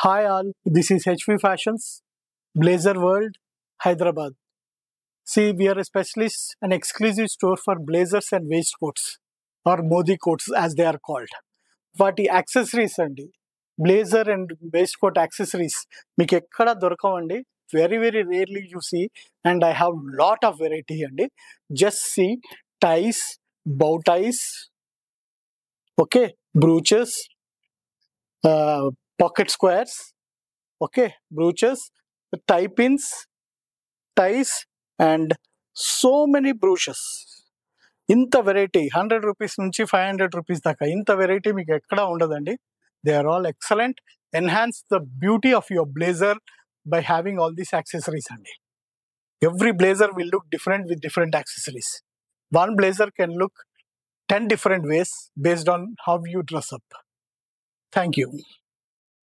Hi all, this is HV Fashions, Blazer World, Hyderabad. See, we are a specialist and exclusive store for blazers and waistcoats or modi coats as they are called. వాటి accessories అండి, blazer and waist coat accessories మీకు ఎక్కడ దొరకవండి. Very very rarely you see and I have lot of variety అండి. Just see ties, bow ties, okay, brooches, pocket squares, okay, brooches, tie pins, ties, and so many brooches. ఇంత variety 100 rupees నుంచి 500 rupees దాకా ఇంత variety మీకు ఎక్కడా ఉండదండి. They are all excellent, enhance the beauty of your blazer by having all these accessories అండి. Every blazer will look different with different accessories. One blazer can look 10 different ways based on how you dress up. Thank you.